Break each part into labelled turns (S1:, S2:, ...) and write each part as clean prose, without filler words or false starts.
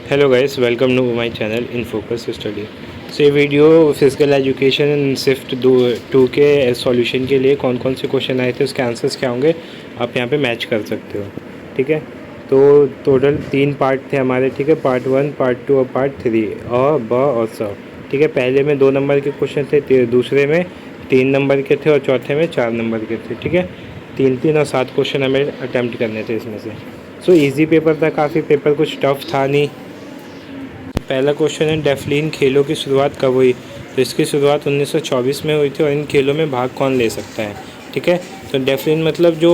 S1: Hello guys, welcome to my channel in focus study. So ये video physical education shift 2 के solution के लिए कौन कौन से क्वेश्चन आए थे, उसके आंसर्स क्या होंगे आप यहाँ पे मैच कर सकते हो। ठीक है, तो टोटल 3 पार्ट थे हमारे। ठीक है, पार्ट 1, पार्ट 2 और पार्ट 3, अ ब और स। ठीक है, पहले में 2 नंबर के क्वेश्चन थे, दूसरे में 3 नंबर के थे और चौथे में 4 नंबर के थे। ठीक है, 3 और 7 क्वेश्चन हमें अटैम्प्ट करने थे इसमें से। सो इजी पेपर था काफ़ी, पेपर कुछ टफ था नहीं। पहला क्वेश्चन है, डेफलिन खेलों की शुरुआत कब हुई? तो इसकी शुरुआत 1924 में हुई थी और इन खेलों में भाग कौन ले सकता है? ठीक है, तो डेफलिन मतलब जो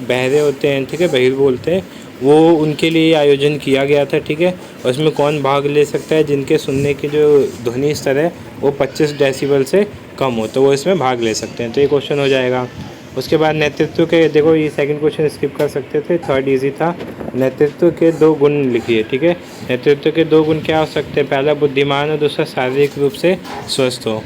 S1: बहरे होते हैं, ठीक है, बहिर बोलते हैं, वो उनके लिए आयोजन किया गया था। ठीक है, और इसमें कौन भाग ले सकता है? जिनके सुनने की जो ध्वनि स्तर है वो 25 डेसिबल से कम हो, तो वो इसमें भाग ले सकते हैं। तो ये क्वेश्चन हो जाएगा। उसके बाद नेतृत्व के, देखो ये सेकंड क्वेश्चन स्किप कर सकते थे, थर्ड इजी था। नेतृत्व के 2 गुण लिखिए। ठीक है, नेतृत्व के 2 गुण क्या हो सकते हैं? पहला बुद्धिमान और दूसरा शारीरिक रूप से स्वस्थ हो।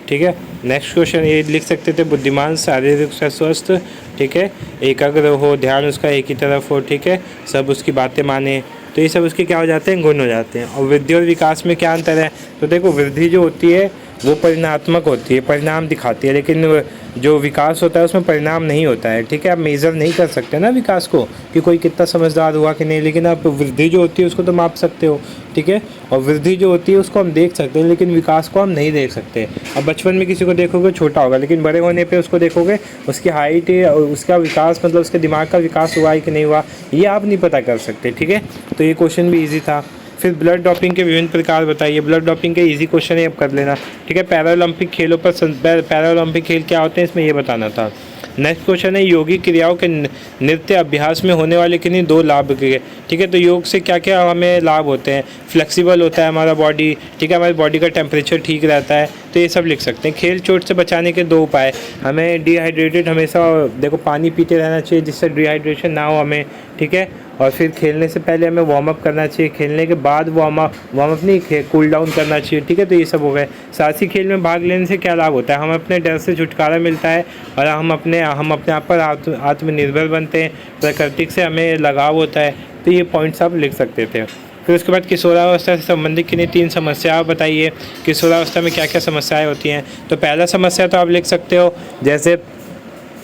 S1: ठीक है, नेक्स्ट क्वेश्चन ये लिख सकते थे, बुद्धिमान, शारीरिक रूप से स्वस्थ, ठीक है, एकाग्र हो, ध्यान उसका एक ही तरफ हो, ठीक है, सब उसकी बातें माने। तो ये सब उसके क्या हो जाते हैं? गुण हो जाते हैं। और वृद्धि और विकास में क्या अंतर है? तो देखो, वृद्धि जो होती है वो परिणात्मक होती है, परिणाम दिखाती है, लेकिन जो विकास होता है उसमें परिणाम नहीं होता है। ठीक है, आप मेज़र नहीं कर सकते ना विकास को कि कोई कितना समझदार हुआ कि नहीं, लेकिन आप वृद्धि जो होती है उसको तो माप सकते हो। ठीक है, और वृद्धि जो होती है उसको हम देख सकते हैं, लेकिन विकास को हम नहीं देख सकते। अब बचपन में किसी को देखोगे छोटा होगा, लेकिन बड़े होने पे उसको देखोगे उसकी हाइट और उसका विकास, मतलब उसके दिमाग का विकास हुआ है कि नहीं हुआ, ये आप नहीं पता कर सकते। ठीक है, तो ये क्वेश्चन भी ईजी था। फिर ब्लड डोपिंग के विभिन्न प्रकार बताइए। ब्लड डोपिंग के इजी क्वेश्चन है, अब कर लेना। ठीक है, पैरालंपिक खेलों पर पैरालंपिक खेल क्या होते हैं, इसमें ये बताना था। नेक्स्ट क्वेश्चन है, योगिक क्रियाओं के नृत्य अभ्यास में होने वाले किन्हीं 2 लाभ के। ठीक है, तो योग से क्या क्या हमें लाभ होते हैं? फ्लेक्सिबल होता है हमारा बॉडी, ठीक है, हमारी बॉडी का टेम्परेचर ठीक रहता है, तो ये सब लिख सकते हैं। खेल चोट से बचाने के 2 उपाय। हमें डिहाइड्रेटेड हमेशा, देखो, पानी पीते रहना चाहिए जिससे डिहाइड्रेशन ना हो हमें। ठीक है, और फिर खेलने से पहले हमें वार्म अप करना चाहिए, खेलने के बाद वार्म अप नहीं, कूल डाउन करना चाहिए। ठीक है, तो ये सब हो गए। साहसी खेल में भाग लेने से क्या लाभ होता है? हम अपने डर से छुटकारा मिलता है और हम अपने आप पर आत्मनिर्भर बनते हैं, प्रकृति से हमें लगाव होता है। तो ये पॉइंट्स आप लिख सकते थे। फिर उसके बाद किशोरावस्था से संबंधित किन्हीं 3 समस्या बताइए। किशोरावस्था में क्या क्या समस्याएं होती हैं? तो पहला समस्या तो आप लिख सकते हो, जैसे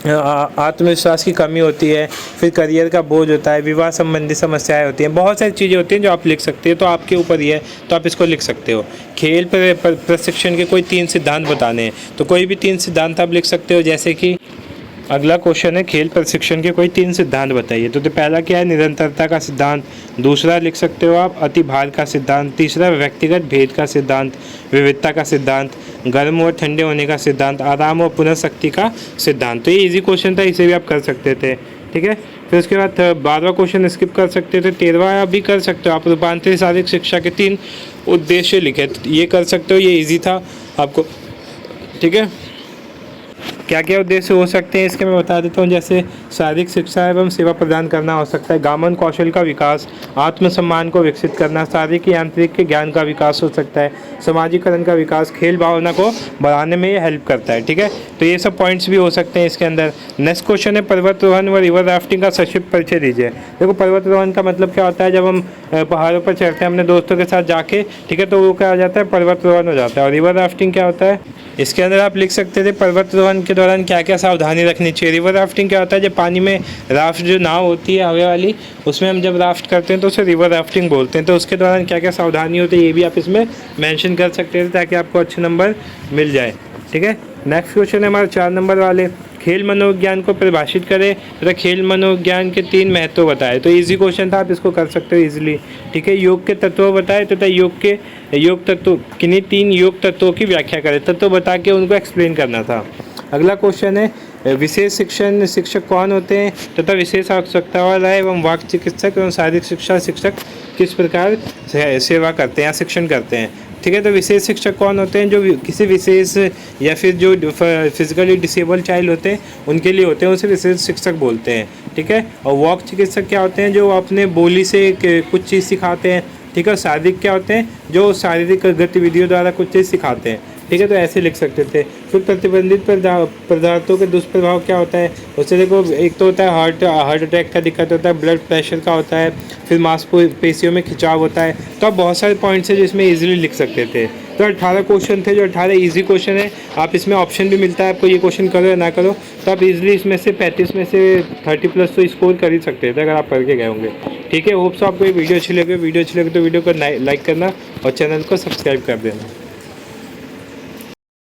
S1: आत्मविश्वास की कमी होती है, फिर करियर का बोझ होता है, विवाह संबंधी समस्याएं होती हैं, बहुत सारी चीज़ें होती हैं जो आप लिख सकते हो। तो आपके ऊपर ही है, तो आप इसको लिख सकते हो। खेल प्रशिक्षण के कोई 3 सिद्धांत बताने हैं, तो कोई भी 3 सिद्धांत आप लिख सकते हो। जैसे कि अगला क्वेश्चन है, खेल प्रशिक्षण के कोई 3 सिद्धांत बताइए। तो पहला क्या है? निरंतरता का सिद्धांत। दूसरा लिख सकते हो आप अति भार का सिद्धांत। तीसरा व्यक्तिगत भेद का सिद्धांत, विविधता का सिद्धांत, गर्म और ठंडे होने का सिद्धांत, आराम और पुनर्शक्ति का सिद्धांत। तो ये इजी क्वेश्चन था, इसे भी आप कर सकते थे। ठीक है, फिर उसके बाद 12वां क्वेश्चन स्किप कर सकते थे, 13वां भी कर सकते हो आप। रूपांतरित शारीरिक शिक्षा के 3 उद्देश्य लिखे, ये कर सकते हो, ये ईजी था आपको। ठीक है, क्या क्या उद्देश्य हो सकते हैं इसके मैं बता देता हूँ। जैसे शारीरिक शिक्षा एवं सेवा प्रदान करना हो सकता है, गामन कौशल का विकास, आत्मसम्मान को विकसित करना, शारीरिक यांत्रिक के ज्ञान का विकास हो सकता है, समाजीकरण का विकास, खेल भावना को बढ़ाने में ये हेल्प करता है। ठीक है, तो ये सब पॉइंट्स भी हो सकते हैं इसके अंदर। नेक्स्ट क्वेश्चन है, पर्वतारोहण व रिवर राफ्टिंग का संक्षिप्त परिचय दीजिए। देखो, पर्वतारोहण का मतलब क्या होता है? जब हम पहाड़ों पर चढ़ते हैं अपने दोस्तों के साथ जाके, ठीक है, तो वो क्या हो जाता है? पर्वतारोहण हो जाता है। और रिवर राफ्टिंग क्या होता है? इसके अंदर आप लिख सकते थे, पर्वतारोहण के दौरान क्या क्या सावधानी रखनी चाहिए। रिवर राफ्टिंग क्या होता है? जब पानी में राफ्ट, जो नाव होती है हवा वाली, उसमें हम जब राफ्ट करते हैं तो उसे रिवर राफ्टिंग बोलते हैं। तो उसके दौरान क्या क्या सावधानी होती है ये भी आप इसमें मेंशन कर सकते थे, ताकि आपको अच्छे नंबर मिल जाए। ठीक है, नेक्स्ट क्वेश्चन है हमारे 4 नंबर वाले, खेल मनोविज्ञान को परिभाषित करें तथा खेल मनोविज्ञान के 3 महत्व बताए। तो इजी क्वेश्चन था, आप इसको कर सकते हो इजीली। ठीक है, योग के तत्व बताए तथा योग तत्व किन्हीं 3 योग तत्वों की व्याख्या करें। तत्व बता के उनको एक्सप्लेन करना था। अगला क्वेश्चन है, विशेष शिक्षक कौन होते हैं तथा विशेष आवश्यकता वाला एवं वाक्य चिकित्सक एवं शारीरिक शिक्षा शिक्षक किस प्रकार सेवा करते हैं या शिक्षण करते हैं। ठीक है, तो विशेष शिक्षक कौन होते हैं? जो किसी विशेष या फिर जो फिजिकली डिसेबल चाइल्ड होते हैं उनके लिए होते हैं, उसे विशेष शिक्षक बोलते हैं। ठीक है, और वाक चिकित्सक क्या होते हैं? जो अपने बोली से कुछ चीज़ सिखाते हैं। ठीक है, शारीरिक क्या होते हैं? जो शारीरिक गतिविधियों द्वारा कुछ चीज़ सिखाते हैं। ठीक है, तो ऐसे लिख सकते थे। फिर प्रतिबंधित पदार्थों के दुष्प्रभाव क्या होता है, उससे देखो एक तो होता है हार्ट अटैक का दिक्कत होता है, ब्लड प्रेशर का होता है, फिर मांसपेशियों में खिंचाव होता है। तो आप बहुत सारे पॉइंट्स हैं जिसमें ईजिली लिख सकते थे। तो 18 क्वेश्चन थे, जो 18 ईजी क्वेश्चन है। आप इसमें ऑप्शन भी मिलता है आपको, ये क्वेश्चन करो या ना करो, तो आप इजीली इसमें से 35 में से 30+ तो स्कोर कर ही सकते थे अगर आप करके गए होंगे। ठीक है, होप सो आपको ये वीडियो अच्छी लगे। वीडियो अच्छी लगे तो वीडियो को लाइक करना और चैनल को सब्सक्राइब कर देना।